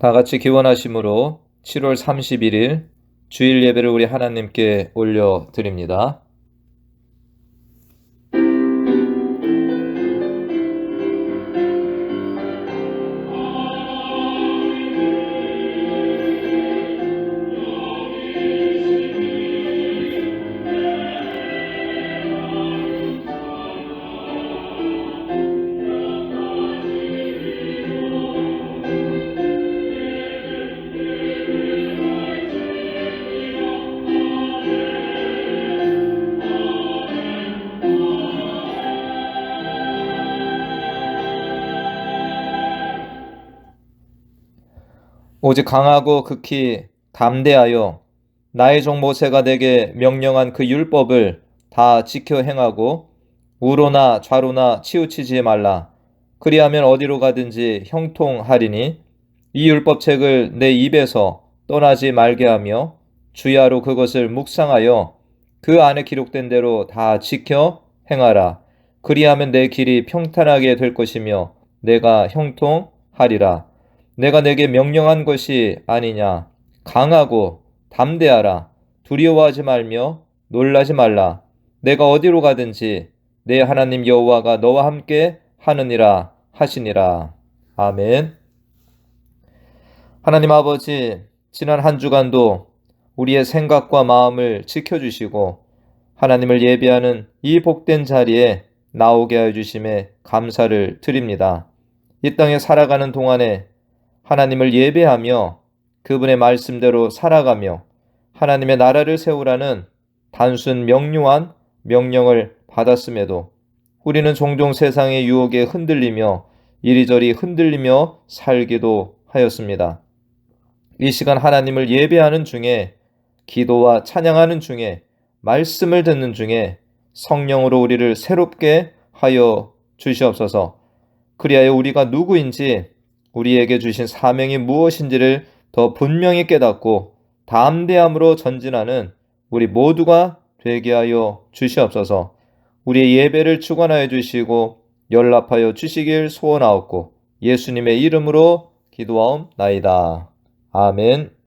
다 같이 기원하심으로 7월 31일 주일 예배를 우리 하나님께 올려드립니다. 오직 강하고 극히 담대하여 나의 종 모세가 내게 명령한 그 율법을 다 지켜 행하고 우로나 좌로나 치우치지 말라. 그리하면 어디로 가든지 형통하리니 이 율법책을 내 입에서 떠나지 말게 하며 주야로 그것을 묵상하여 그 안에 기록된 대로 다 지켜 행하라. 그리하면 내 길이 평탄하게 될 것이며 내가 형통하리라. 내가 내게 명령한 것이 아니냐. 강하고 담대하라. 두려워하지 말며 놀라지 말라. 내가 어디로 가든지 내 하나님 여호와가 너와 함께 하느니라 하시니라. 아멘. 하나님 아버지, 지난 한 주간도 우리의 생각과 마음을 지켜주시고 하나님을 예배하는 이 복된 자리에 나오게 하여 주심에 감사를 드립니다. 이 땅에 살아가는 동안에 하나님을 예배하며 그분의 말씀대로 살아가며 하나님의 나라를 세우라는 단순 명료한 명령을 받았음에도 우리는 종종 세상의 유혹에 흔들리며 이리저리 흔들리며 살기도 하였습니다. 이 시간 하나님을 예배하는 중에, 기도와 찬양하는 중에, 말씀을 듣는 중에 성령으로 우리를 새롭게 하여 주시옵소서. 그리하여 우리가 누구인지, 우리에게 주신 사명이 무엇인지를 더 분명히 깨닫고 담대함으로 전진하는 우리 모두가 되게 하여 주시옵소서. 우리의 예배를 축원하여 주시고 연락하여 주시길 소원하옵고 예수님의 이름으로 기도하옵나이다. 아멘.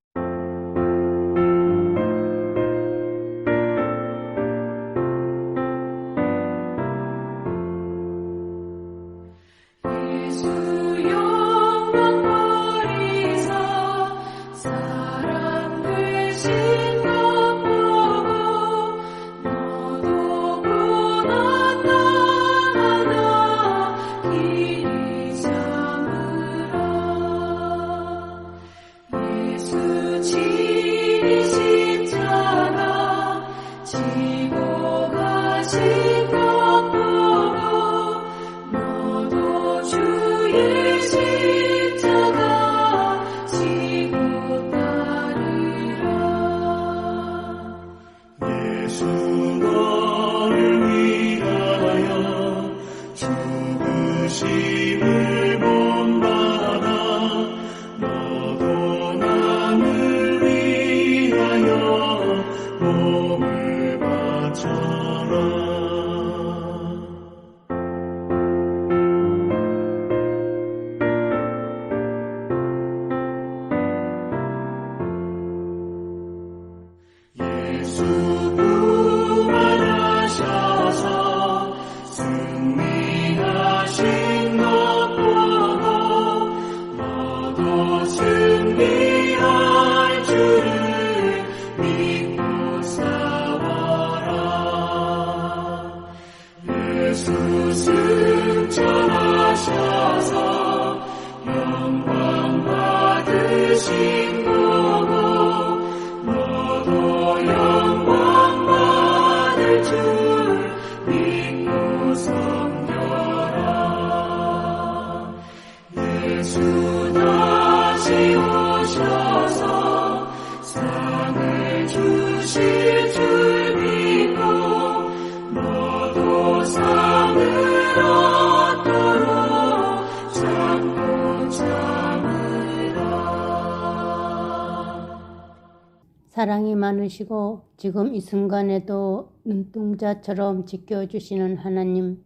사랑이 많으시고 지금 이 순간에도 눈동자처럼 지켜주시는 하나님,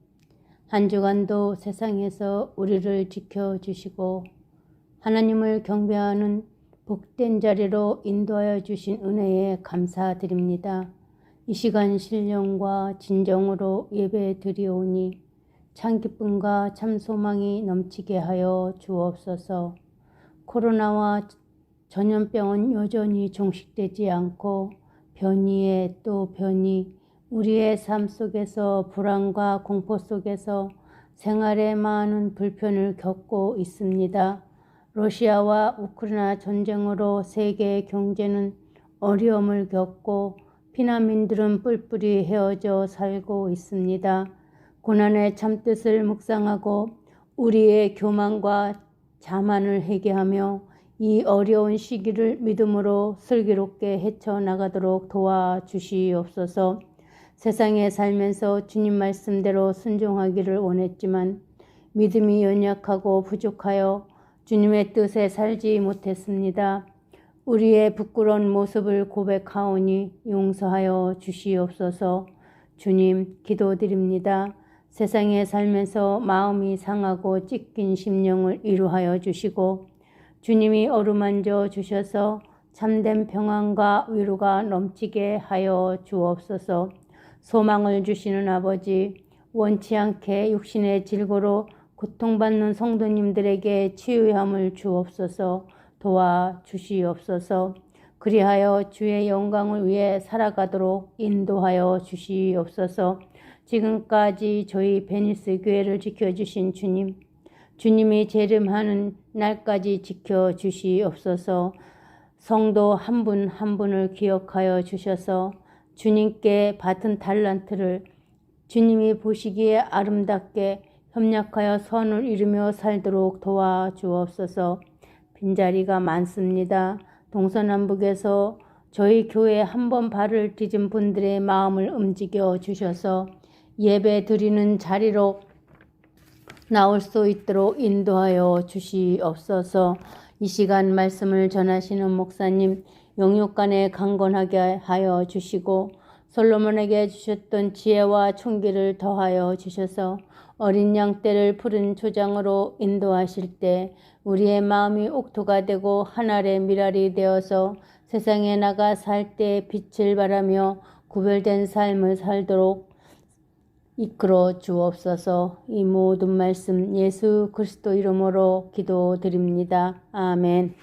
한 주간도 세상에서 우리를 지켜주시고 하나님을 경배하는 복된 자리로 인도하여 주신 은혜에 감사드립니다. 이 시간 신령과 진정으로 예배 드리오니 참 기쁨과 참 소망이 넘치게 하여 주옵소서. 코로나와 전염병은 여전히 종식되지 않고 변이에 또 변이, 우리의 삶 속에서 불안과 공포 속에서 생활에 많은 불편을 겪고 있습니다. 러시아와 우크라이나 전쟁으로 세계 경제는 어려움을 겪고 피난민들은 뿔뿔이 헤어져 살고 있습니다. 고난의 참뜻을 묵상하고 우리의 교만과 자만을 회개하며 이 어려운 시기를 믿음으로 슬기롭게 헤쳐나가도록 도와주시옵소서. 세상에 살면서 주님 말씀대로 순종하기를 원했지만 믿음이 연약하고 부족하여 주님의 뜻에 살지 못했습니다. 우리의 부끄러운 모습을 고백하오니 용서하여 주시옵소서. 주님, 기도드립니다. 세상에 살면서 마음이 상하고 찢긴 심령을 위로하여 주시고 주님이 어루만져 주셔서 참된 평안과 위로가 넘치게 하여 주옵소서. 소망을 주시는 아버지, 원치 않게 육신의 질고로 고통받는 성도님들에게 치유함을 주옵소서. 도와주시옵소서. 그리하여 주의 영광을 위해 살아가도록 인도하여 주시옵소서. 지금까지 저희 베니스 교회를 지켜주신 주님, 주님이 재림하는 날까지 지켜주시옵소서. 성도 한 분 한 분을 기억하여 주셔서 주님께 받은 달란트를 주님이 보시기에 아름답게 협력하여 선을 이루며 살도록 도와주옵소서. 빈자리가 많습니다. 동서남북에서 저희 교회에 한 번 발을 디딘 분들의 마음을 움직여 주셔서 예배 드리는 자리로 나올 수 있도록 인도하여 주시옵소서. 이 시간 말씀을 전하시는 목사님 영육간에 강건하게 하여 주시고 솔로몬에게 주셨던 지혜와 총기를 더하여 주셔서 어린 양떼를 푸른 초장으로 인도하실 때 우리의 마음이 옥토가 되고 하늘의 미랄이 되어서 세상에 나가 살 때 빛을 발하며 구별된 삶을 살도록 이끌어 주옵소서. 이 모든 말씀 예수 그리스도 이름으로 기도드립니다. 아멘.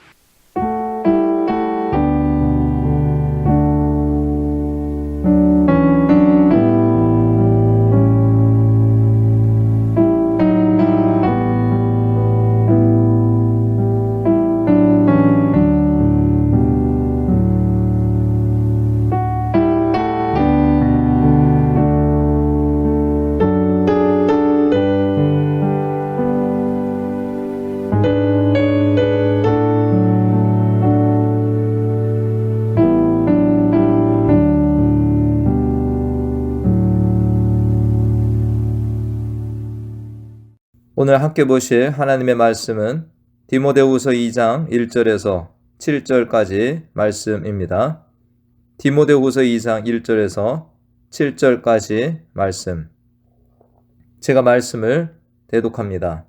오늘 함께 보실 하나님의 말씀은 디모데후서 2장 1절에서 7절까지 말씀입니다. 디모데후서 2장 1절에서 7절까지 말씀. 제가 말씀을 대독합니다.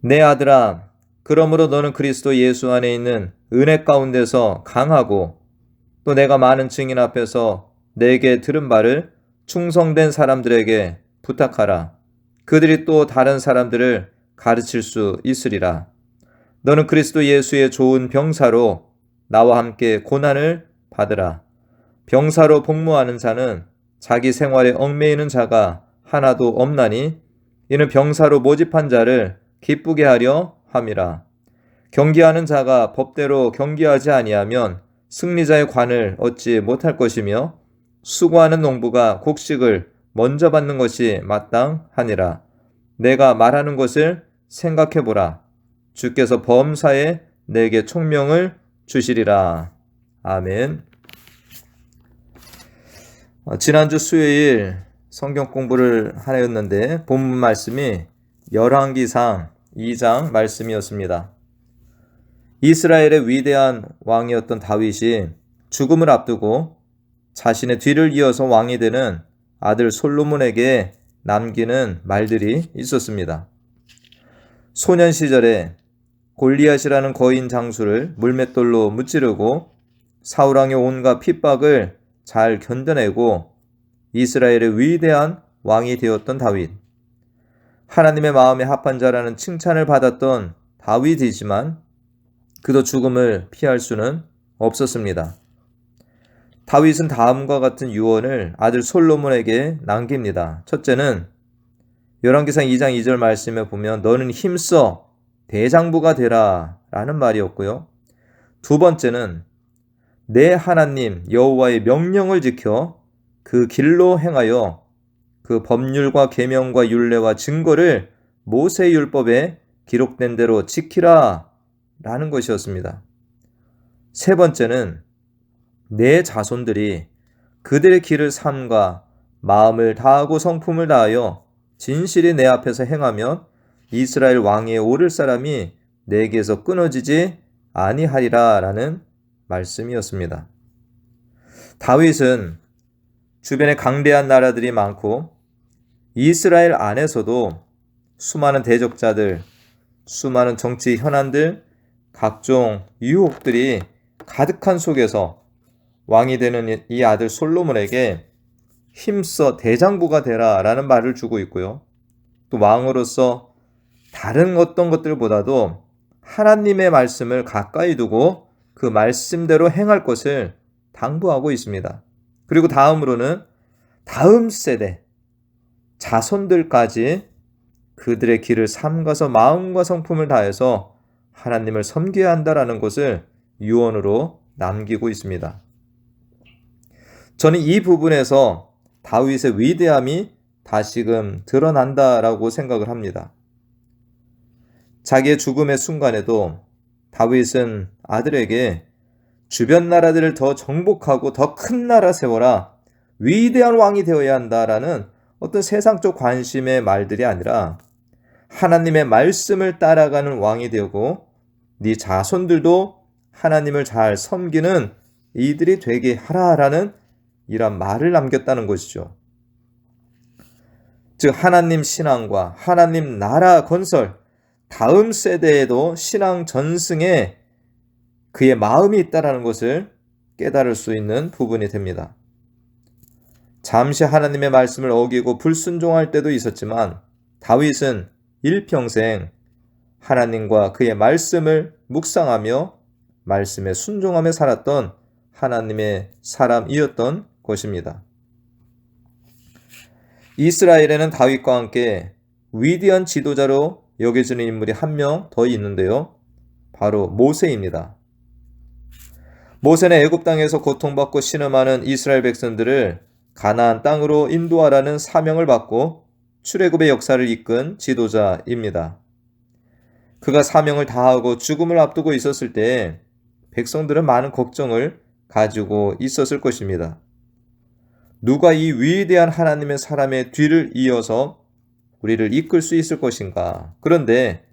내 아들아, 그러므로 너는 그리스도 예수 안에 있는 은혜 가운데서 강하고 또 내가 많은 증인 앞에서 내게 들은 바를 충성된 사람들에게 부탁하라. 그들이 또 다른 사람들을 가르칠 수 있으리라. 너는 그리스도 예수의 좋은 병사로 나와 함께 고난을 받으라. 병사로 복무하는 자는 자기 생활에 얽매이는 자가 하나도 없나니 이는 병사로 모집한 자를 기쁘게 하려 함이라. 경기하는 자가 법대로 경기하지 아니하면 승리자의 관을 얻지 못할 것이며 수고하는 농부가 곡식을 먼저 받는 것이 마땅하니라. 내가 말하는 것을 생각해보라. 주께서 범사에 내게 총명을 주시리라. 아멘. 지난주 수요일 성경 공부를 하였는데 본문 말씀이 열왕기상 2장 말씀이었습니다. 이스라엘의 위대한 왕이었던 다윗이 죽음을 앞두고 자신의 뒤를 이어서 왕이 되는 아들 솔로몬에게 남기는 말들이 있었습니다. 소년 시절에 골리앗이라는 거인 장수를 물맷돌로 무찌르고 사울왕의 온갖 핍박을 잘 견뎌내고 이스라엘의 위대한 왕이 되었던 다윗. 하나님의 마음에 합한 자라는 칭찬을 받았던 다윗이지만 그도 죽음을 피할 수는 없었습니다. 다윗은 다음과 같은 유언을 아들 솔로몬에게 남깁니다. 첫째는 열왕기상 2장 2절 말씀에 보면 너는 힘써 대장부가 되라 라는 말이었고요. 두 번째는 내 하나님 여호와의 명령을 지켜 그 길로 행하여 그 법률과 계명과 율례와 증거를 모세의 율법에 기록된 대로 지키라 라는 것이었습니다. 세 번째는 내 자손들이 그들의 길을 삼가 마음을 다하고 성품을 다하여 진실이 내 앞에서 행하면 이스라엘 왕위에 오를 사람이 내게서 끊어지지 아니하리라 라는 말씀이었습니다. 다윗은 주변에 강대한 나라들이 많고 이스라엘 안에서도 수많은 대적자들, 수많은 정치 현안들, 각종 유혹들이 가득한 속에서 왕이 되는 이 아들 솔로몬에게 힘써 대장부가 되라 라는 말을 주고 있고요. 또 왕으로서 다른 어떤 것들보다도 하나님의 말씀을 가까이 두고 그 말씀대로 행할 것을 당부하고 있습니다. 그리고 다음으로는 다음 세대 자손들까지 그들의 길을 삼가서 마음과 성품을 다해서 하나님을 섬겨야 한다라는 것을 유언으로 남기고 있습니다. 저는 이 부분에서 다윗의 위대함이 다시금 드러난다라고 생각을 합니다. 자기의 죽음의 순간에도 다윗은 아들에게 주변 나라들을 더 정복하고 더 큰 나라 세워라, 위대한 왕이 되어야 한다라는 어떤 세상적 관심의 말들이 아니라 하나님의 말씀을 따라가는 왕이 되고 네 자손들도 하나님을 잘 섬기는 이들이 되게 하라라는 이런 말을 남겼다는 것이죠. 즉 하나님 신앙과 하나님 나라 건설, 다음 세대에도 신앙 전승에 그의 마음이 있다는 것을 깨달을 수 있는 부분이 됩니다. 잠시 하나님의 말씀을 어기고 불순종할 때도 있었지만 다윗은 일평생 하나님과 그의 말씀을 묵상하며 말씀에 순종하며 살았던 하나님의 사람이었던 것입니다. 이스라엘에는 다윗과 함께 위대한 지도자로 여겨지는 인물이 한 명 더 있는데요. 바로 모세입니다. 모세는 애굽 땅에서 고통받고 신음하는 이스라엘 백성들을 가나안 땅으로 인도하라는 사명을 받고 출애굽의 역사를 이끈 지도자입니다. 그가 사명을 다하고 죽음을 앞두고 있었을 때 백성들은 많은 걱정을 가지고 있었을 것입니다. 누가 이 위대한 하나님의 사람의 뒤를 이어서 우리를 이끌 수 있을 것인가? 그런데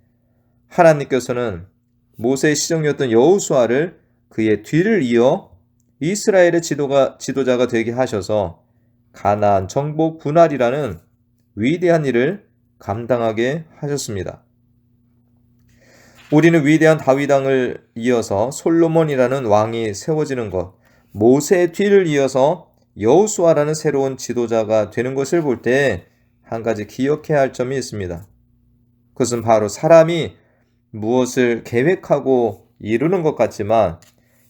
하나님께서는 모세의 시종이었던 여호수아를 그의 뒤를 이어 이스라엘의 지도자가 되게 하셔서 가나안 정복 분할이라는 위대한 일을 감당하게 하셨습니다. 우리는 위대한 다윗 왕을 이어서 솔로몬이라는 왕이 세워지는 것, 모세의 뒤를 이어서 여호수아라는 새로운 지도자가 되는 것을 볼 때 한 가지 기억해야 할 점이 있습니다. 그것은 바로 사람이 무엇을 계획하고 이루는 것 같지만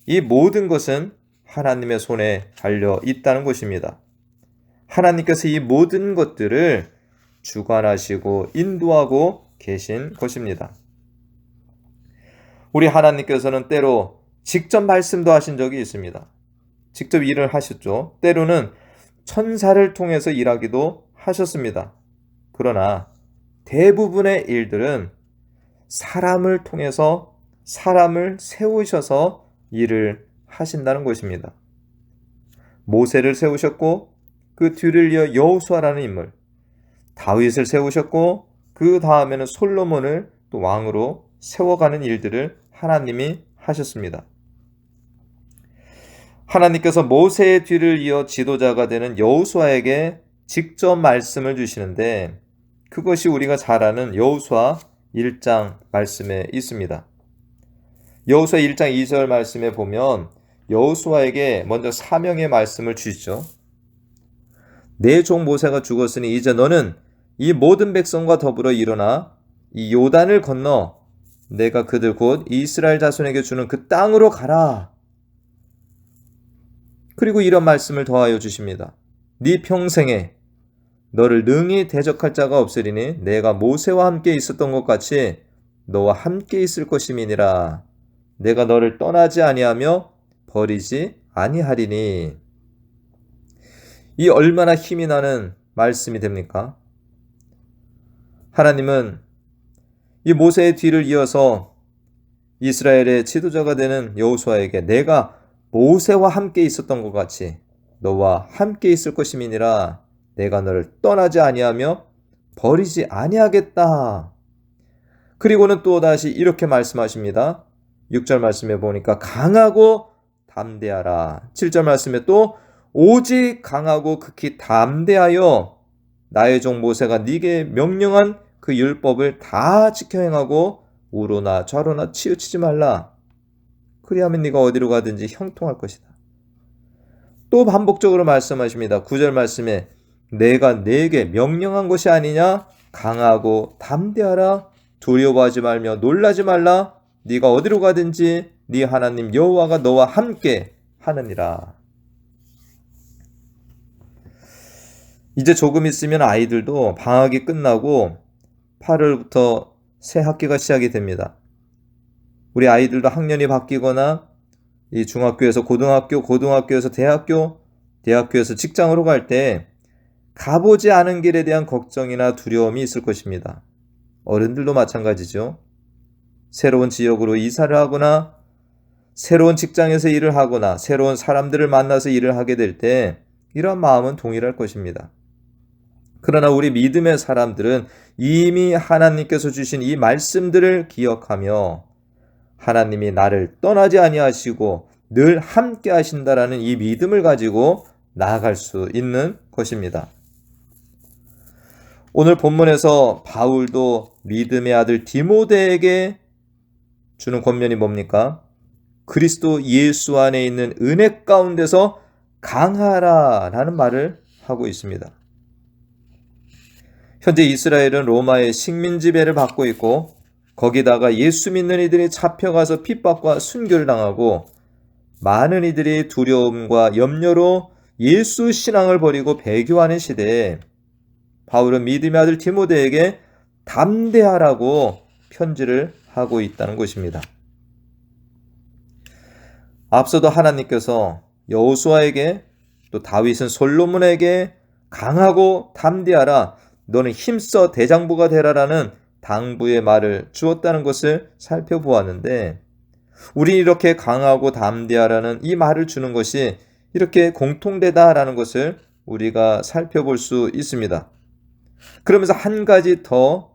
이 모든 것은 하나님의 손에 달려 있다는 것입니다. 하나님께서 이 모든 것들을 주관하시고 인도하고 계신 것입니다. 우리 하나님께서는 때로 직접 말씀도 하신 적이 있습니다. 직접 일을 하셨죠. 때로는 천사를 통해서 일하기도 하셨습니다. 그러나 대부분의 일들은 사람을 통해서 사람을 세우셔서 일을 하신다는 것입니다. 모세를 세우셨고 그 뒤를 이어 여호수아라는 인물, 다윗을 세우셨고 그 다음에는 솔로몬을 또 왕으로 세워가는 일들을 하나님이 하셨습니다. 하나님께서 모세의 뒤를 이어 지도자가 되는 여호수아에게 직접 말씀을 주시는데 그것이 우리가 잘 아는 여호수아 1장 말씀에 있습니다. 여호수아 1장 2절 말씀에 보면 여호수아에게 먼저 사명의 말씀을 주시죠. 내 종 모세가 죽었으니 이제 너는 이 모든 백성과 더불어 일어나 이 요단을 건너 내가 그들 곧 이스라엘 자손에게 주는 그 땅으로 가라. 그리고 이런 말씀을 더하여 주십니다. 네 평생에 너를 능히 대적할 자가 없으리니 내가 모세와 함께 있었던 것 같이 너와 함께 있을 것임이니라. 내가 너를 떠나지 아니하며 버리지 아니하리니. 이 얼마나 힘이 나는 말씀이 됩니까? 하나님은 이 모세의 뒤를 이어서 이스라엘의 지도자가 되는 여호수아에게 내가 모세와 함께 있었던 것 같이 너와 함께 있을 것임이니라. 내가 너를 떠나지 아니하며 버리지 아니하겠다. 그리고는 또 다시 이렇게 말씀하십니다. 6절 말씀에 보니까 강하고 담대하라. 7절 말씀에 또 오직 강하고 극히 담대하여 나의 종 모세가 네게 명령한 그 율법을 다 지켜 행하고 우로나 좌로나 치우치지 말라. 그리하면 네가 어디로 가든지 형통할 것이다. 또 반복적으로 말씀하십니다. 9절 말씀에 내가 네게 명령한 것이 아니냐? 강하고 담대하라. 두려워하지 말며 놀라지 말라. 네가 어디로 가든지 네 하나님 여호와가 너와 함께 하느니라. 이제 조금 있으면 아이들도 방학이 끝나고 8월부터 새 학기가 시작이 됩니다. 우리 아이들도 학년이 바뀌거나 이 중학교에서 고등학교, 고등학교에서 대학교, 대학교에서 직장으로 갈 때 가보지 않은 길에 대한 걱정이나 두려움이 있을 것입니다. 어른들도 마찬가지죠. 새로운 지역으로 이사를 하거나 새로운 직장에서 일을 하거나 새로운 사람들을 만나서 일을 하게 될 때 이런 마음은 동일할 것입니다. 그러나 우리 믿음의 사람들은 이미 하나님께서 주신 이 말씀들을 기억하며 하나님이 나를 떠나지 아니하시고 늘 함께 하신다라는 이 믿음을 가지고 나아갈 수 있는 것입니다. 오늘 본문에서 바울도 믿음의 아들 디모데에게 주는 권면이 뭡니까? 그리스도 예수 안에 있는 은혜 가운데서 강하라 라는 말을 하고 있습니다. 현재 이스라엘은 로마의 식민 지배를 받고 있고 거기다가 예수 믿는 이들이 잡혀가서 핍박과 순교를 당하고 많은 이들이 두려움과 염려로 예수 신앙을 버리고 배교하는 시대에 바울은 믿음의 아들 디모데에게 담대하라고 편지를 하고 있다는 것입니다. 앞서도 하나님께서 여호수아에게 또 다윗은 솔로몬에게 강하고 담대하라 너는 힘써 대장부가 되라라는 당부의 말을 주었다는 것을 살펴보았는데 우리 이렇게 강하고 담대하라는 이 말을 주는 것이 이렇게 공통되다라는 것을 우리가 살펴볼 수 있습니다. 그러면서 한 가지 더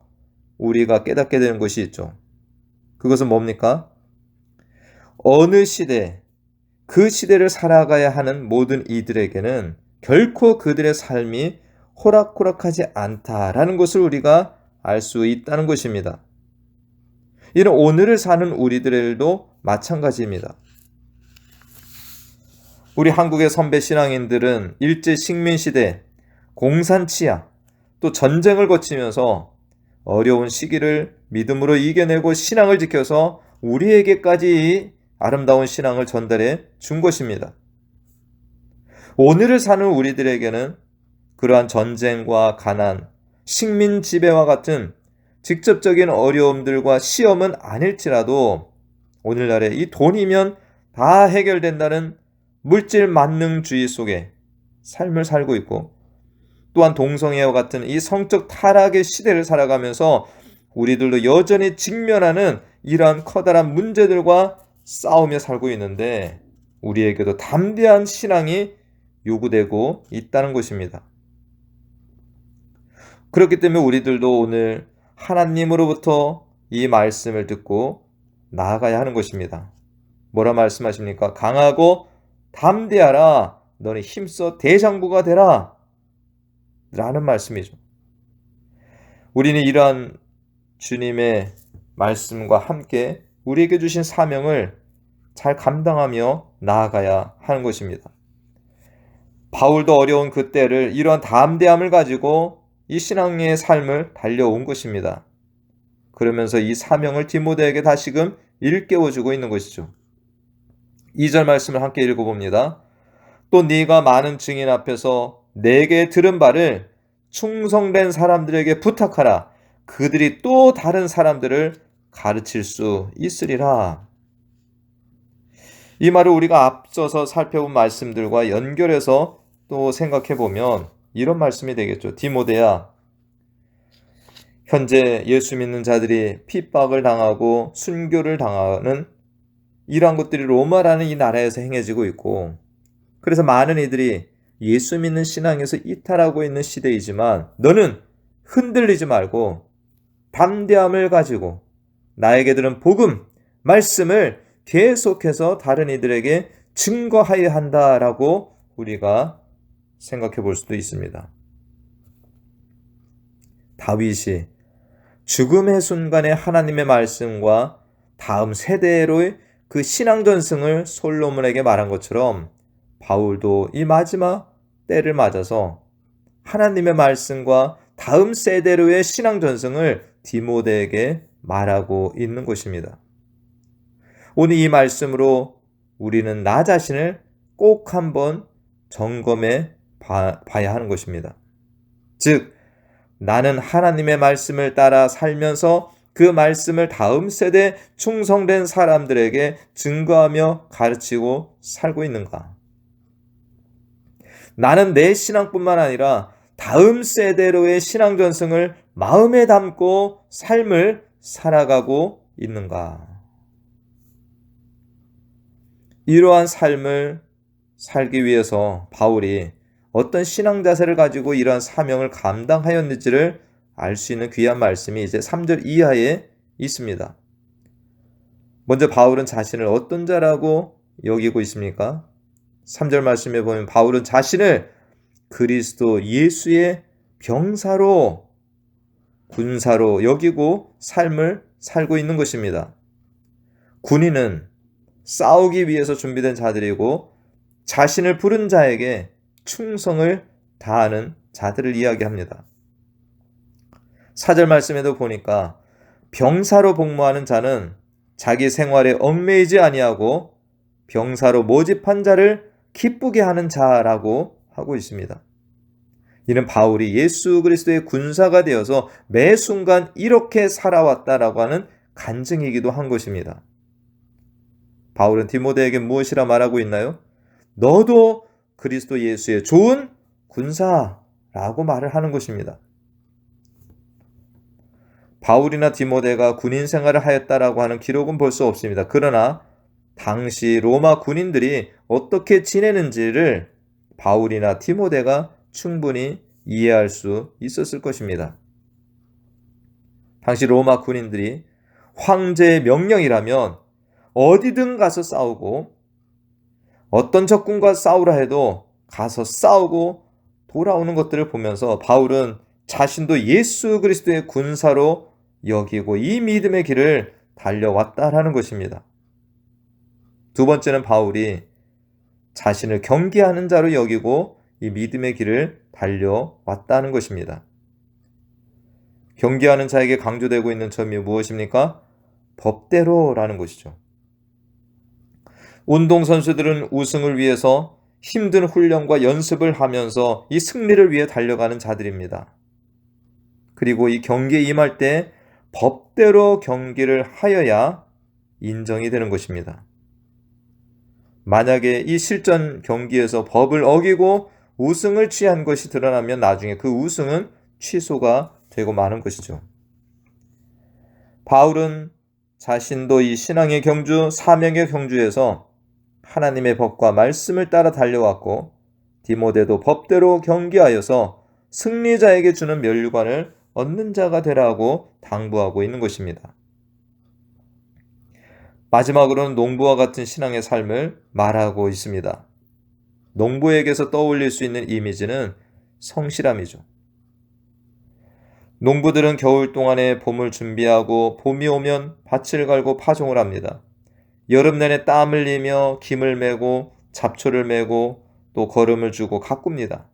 우리가 깨닫게 되는 것이 있죠. 그것은 뭡니까? 어느 시대, 그 시대를 살아가야 하는 모든 이들에게는 결코 그들의 삶이 호락호락하지 않다라는 것을 우리가 알 수 있다는 것입니다. 이는 오늘을 사는 우리들도 마찬가지입니다. 우리 한국의 선배 신앙인들은 일제 식민시대, 공산치하, 또 전쟁을 거치면서 어려운 시기를 믿음으로 이겨내고 신앙을 지켜서 우리에게까지 아름다운 신앙을 전달해 준 것입니다. 오늘을 사는 우리들에게는 그러한 전쟁과 가난, 식민 지배와 같은 직접적인 어려움들과 시험은 아닐지라도 오늘날에 이 돈이면 다 해결된다는 물질 만능주의 속에 삶을 살고 있고 또한 동성애와 같은 이 성적 타락의 시대를 살아가면서 우리들도 여전히 직면하는 이러한 커다란 문제들과 싸우며 살고 있는데 우리에게도 담대한 신앙이 요구되고 있다는 것입니다. 그렇기 때문에 우리들도 오늘 하나님으로부터 이 말씀을 듣고 나아가야 하는 것입니다. 뭐라 말씀하십니까? 강하고 담대하라. 너는 힘써 대장부가 되라. 라는 말씀이죠. 우리는 이러한 주님의 말씀과 함께 우리에게 주신 사명을 잘 감당하며 나아가야 하는 것입니다. 바울도 어려운 그때를 이러한 담대함을 가지고 이 신앙의 삶을 달려온 것입니다. 그러면서 이 사명을 디모데에게 다시금 일깨워주고 있는 것이죠. 2절 말씀을 함께 읽어봅니다. 또 네가 많은 증인 앞에서 내게 들은 바를 충성된 사람들에게 부탁하라. 그들이 또 다른 사람들을 가르칠 수 있으리라. 이 말을 우리가 앞서서 살펴본 말씀들과 연결해서 또 생각해 보면 이런 말씀이 되겠죠. 디모데야, 현재 예수 믿는 자들이 핍박을 당하고 순교를 당하는 이러한 것들이 로마라는 이 나라에서 행해지고 있고, 그래서 많은 이들이 예수 믿는 신앙에서 이탈하고 있는 시대이지만 너는 흔들리지 말고 담대함을 가지고 나에게 들은 복음, 말씀을 계속해서 다른 이들에게 증거하여야 한다라고 우리가 생각해 볼 수도 있습니다. 다윗이 죽음의 순간에 하나님의 말씀과 다음 세대로의 그 신앙 전승을 솔로몬에게 말한 것처럼 바울도 이 마지막 때를 맞아서 하나님의 말씀과 다음 세대로의 신앙 전승을 디모데에게 말하고 있는 것입니다. 오늘 이 말씀으로 우리는 나 자신을 꼭 한번 점검해 봐야 하는 것입니다. 즉, 나는 하나님의 말씀을 따라 살면서 그 말씀을 다음 세대 충성된 사람들에게 증거하며 가르치고 살고 있는가? 나는 내 신앙뿐만 아니라 다음 세대로의 신앙 전승을 마음에 담고 삶을 살아가고 있는가? 이러한 삶을 살기 위해서 바울이 어떤 신앙 자세를 가지고 이러한 사명을 감당하였는지를 알 수 있는 귀한 말씀이 이제 3절 이하에 있습니다. 먼저 바울은 자신을 어떤 자라고 여기고 있습니까? 3절 말씀에 보면 바울은 자신을 그리스도 예수의 병사로, 군사로 여기고 삶을 살고 있는 것입니다. 군인은 싸우기 위해서 준비된 자들이고 자신을 부른 자에게 충성을 다하는 자들을 이야기합니다. 4절 말씀에도 보니까 병사로 복무하는 자는 자기 생활에 얽매이지 아니하고 병사로 모집한 자를 기쁘게 하는 자라고 하고 있습니다. 이는 바울이 예수 그리스도의 군사가 되어서 매 순간 이렇게 살아왔다라고 하는 간증이기도 한 것입니다. 바울은 디모데에게 무엇이라 말하고 있나요? 너도 그리스도 예수의 좋은 군사라고 말을 하는 것입니다. 바울이나 디모데가 군인 생활을 하였다라고 하는 기록은 볼 수 없습니다. 그러나 당시 로마 군인들이 어떻게 지내는지를 바울이나 디모데가 충분히 이해할 수 있었을 것입니다. 당시 로마 군인들이 황제의 명령이라면 어디든 가서 싸우고 어떤 적군과 싸우라 해도 가서 싸우고 돌아오는 것들을 보면서 바울은 자신도 예수 그리스도의 군사로 여기고 이 믿음의 길을 달려왔다라는 것입니다. 두 번째는 바울이 자신을 경계하는 자로 여기고 이 믿음의 길을 달려왔다는 것입니다. 경계하는 자에게 강조되고 있는 점이 무엇입니까? 법대로라는 것이죠. 운동선수들은 우승을 위해서 힘든 훈련과 연습을 하면서 이 승리를 위해 달려가는 자들입니다. 그리고 이 경기에 임할 때 법대로 경기를 하여야 인정이 되는 것입니다. 만약에 이 실전 경기에서 법을 어기고 우승을 취한 것이 드러나면 나중에 그 우승은 취소가 되고 마는 것이죠. 바울은 자신도 이 신앙의 경주, 사명의 경주에서 하나님의 법과 말씀을 따라 달려왔고 디모데도 법대로 경기하여서 승리자에게 주는 면류관을 얻는 자가 되라고 당부하고 있는 것입니다. 마지막으로는 농부와 같은 신앙의 삶을 말하고 있습니다. 농부에게서 떠올릴 수 있는 이미지는 성실함이죠. 농부들은 겨울 동안에 봄을 준비하고 봄이 오면 밭을 갈고 파종을 합니다. 여름 내내 땀 흘리며 김을 메고 잡초를 메고 또 거름을 주고 가꿉니다.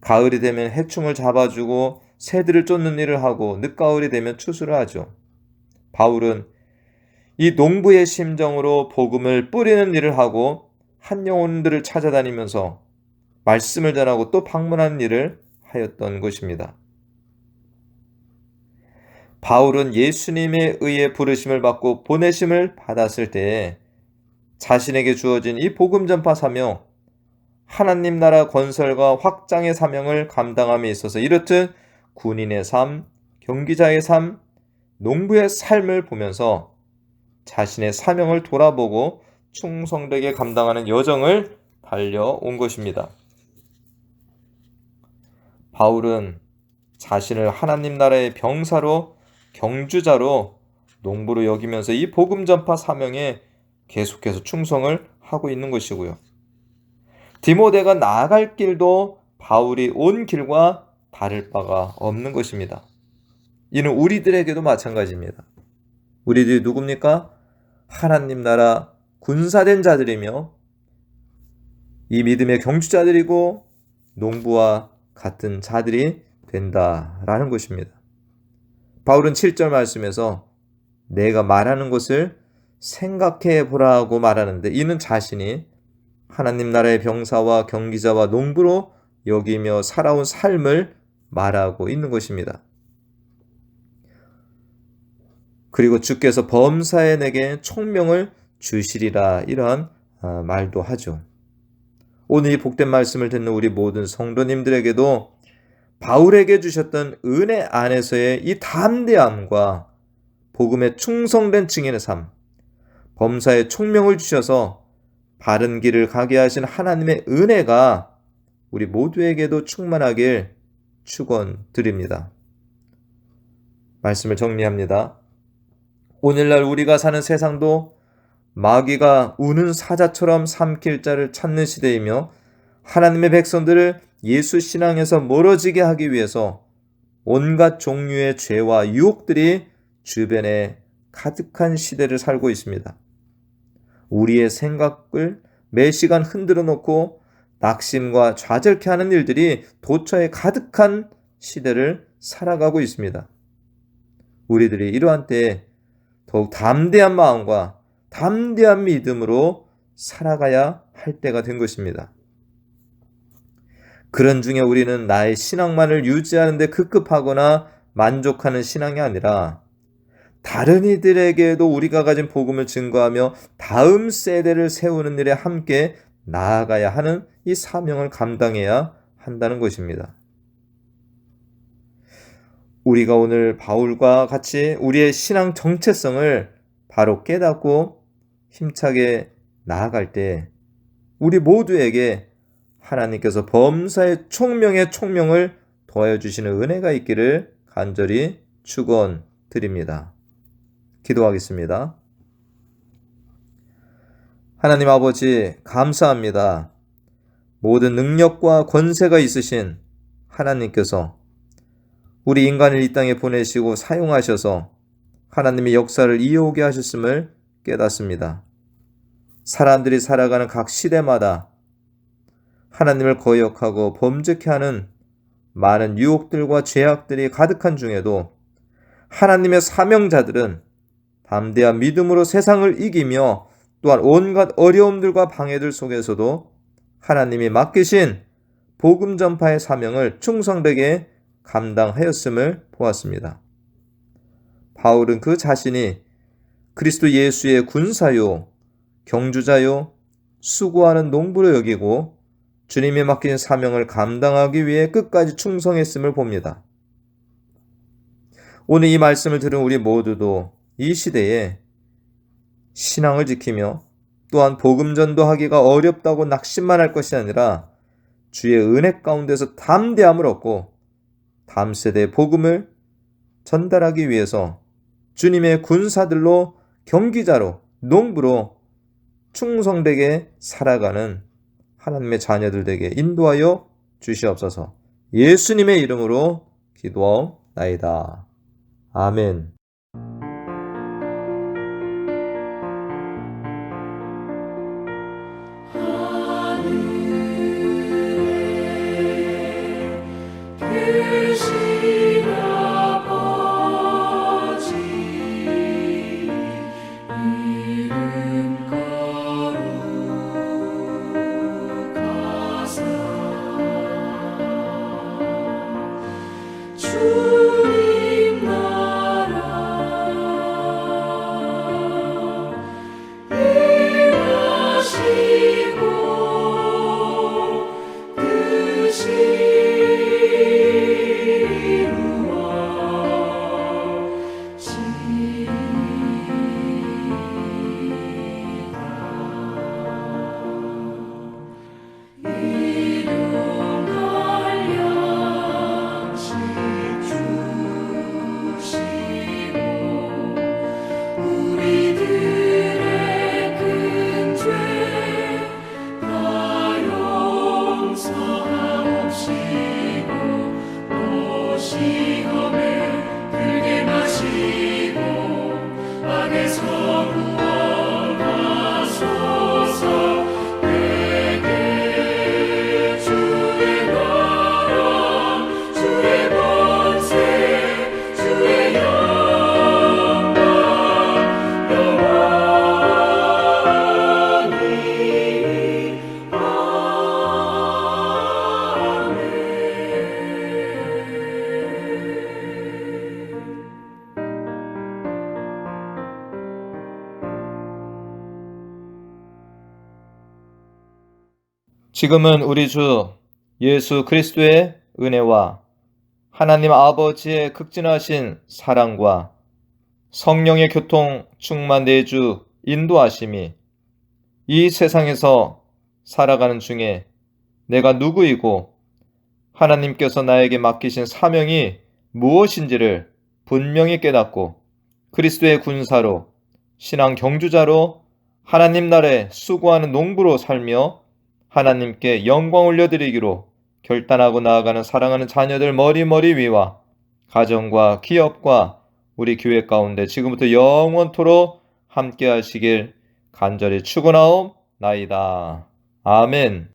가을이 되면 해충을 잡아주고 새들을 쫓는 일을 하고 늦가을이 되면 추수를 하죠. 바울은 이 농부의 심정으로 복음을 뿌리는 일을 하고 한 영혼들을 찾아다니면서 말씀을 전하고 또 방문하는 일을 하였던 것입니다. 바울은 예수님에 의해 부르심을 받고 보내심을 받았을 때에 자신에게 주어진 이 복음 전파 사명, 하나님 나라 건설과 확장의 사명을 감당함에 있어서 이렇듯 군인의 삶, 경기자의 삶, 농부의 삶을 보면서 자신의 사명을 돌아보고 충성되게 감당하는 여정을 달려온 것입니다. 바울은 자신을 하나님 나라의 병사로, 경주자로, 농부로 여기면서 이 복음 전파 사명에 계속해서 충성을 하고 있는 것이고요. 디모데가 나아갈 길도 바울이 온 길과 다를 바가 없는 것입니다. 이는 우리들에게도 마찬가지입니다. 우리들이 누굽니까? 하나님 나라 군사된 자들이며 이 믿음의 경주자들이고 농부와 같은 자들이 된다라는 것입니다. 바울은 7절 말씀에서 내가 말하는 것을 생각해 보라고 말하는데 이는 자신이 하나님 나라의 병사와 경기자와 농부로 여기며 살아온 삶을 말하고 있는 것입니다. 그리고 주께서 범사에 내게 총명을 주시리라 이러한 말도 하죠. 오늘 이 복된 말씀을 듣는 우리 모든 성도님들에게도 바울에게 주셨던 은혜 안에서의 이 담대함과 복음에 충성된 증인의 삶, 범사에 총명을 주셔서 바른 길을 가게 하신 하나님의 은혜가 우리 모두에게도 충만하길 축원드립니다. 말씀을 정리합니다. 오늘날 우리가 사는 세상도 마귀가 우는 사자처럼 삼킬 자를 찾는 시대이며 하나님의 백성들을 예수 신앙에서 멀어지게 하기 위해서 온갖 종류의 죄와 유혹들이 주변에 가득한 시대를 살고 있습니다. 우리의 생각을 매 시간 흔들어 놓고 낙심과 좌절케 하는 일들이 도처에 가득한 시대를 살아가고 있습니다. 우리들이 이러한 때에 더욱 담대한 마음과 담대한 믿음으로 살아가야 할 때가 된 것입니다. 그런 중에 우리는 나의 신앙만을 유지하는 데 급급하거나 만족하는 신앙이 아니라 다른 이들에게도 우리가 가진 복음을 증거하며 다음 세대를 세우는 일에 함께 나아가야 하는 이 사명을 감당해야 한다는 것입니다. 우리가 오늘 바울과 같이 우리의 신앙 정체성을 바로 깨닫고 힘차게 나아갈 때 우리 모두에게 하나님께서 범사의 총명의 총명을 더하여 주시는 은혜가 있기를 간절히 축원드립니다. 기도하겠습니다. 하나님 아버지 감사합니다. 모든 능력과 권세가 있으신 하나님께서 우리 인간을 이 땅에 보내시고 사용하셔서 하나님의 역사를 이어오게 하셨음을 깨닫습니다. 사람들이 살아가는 각 시대마다 하나님을 거역하고 범죄케 하는 많은 유혹들과 죄악들이 가득한 중에도 하나님의 사명자들은 담대한 믿음으로 세상을 이기며 또한 온갖 어려움들과 방해들 속에서도 하나님이 맡기신 복음 전파의 사명을 충성되게 감당하였음을 보았습니다. 바울은 그 자신이 그리스도 예수의 군사요, 경주자요, 수고하는 농부로 여기고 주님이 맡긴 사명을 감당하기 위해 끝까지 충성했음을 봅니다. 오늘 이 말씀을 들은 우리 모두도 이 시대에 신앙을 지키며 또한 복음 전도하기가 어렵다고 낙심만 할 것이 아니라 주의 은혜 가운데서 담대함을 얻고 다음 세대의 복음을 전달하기 위해서 주님의 군사들로 경기자로 농부로 충성되게 살아가는 하나님의 자녀들 되게 인도하여 주시옵소서. 예수님의 이름으로 기도하옵나이다. 아멘. 주님 나라 일하시고 뜻이 시험에 들게 마시고 악에서 구원하소서. 내게 주의 나라 주의 권세 주의 영광 영원히 지금은 우리 주 예수 그리스도의 은혜와 하나님 아버지의 극진하신 사랑과 성령의 교통 충만 내주 인도하심이 이 세상에서 살아가는 중에 내가 누구이고 하나님께서 나에게 맡기신 사명이 무엇인지를 분명히 깨닫고 그리스도의 군사로 신앙 경주자로 하나님 나라에 수고하는 농부로 살며 하나님께 영광 올려드리기로 결단하고 나아가는 사랑하는 자녀들 머리 위와 가정과 기업과 우리 교회 가운데 지금부터 영원토록 함께 하시길 간절히 축원하옵나이다. 아멘.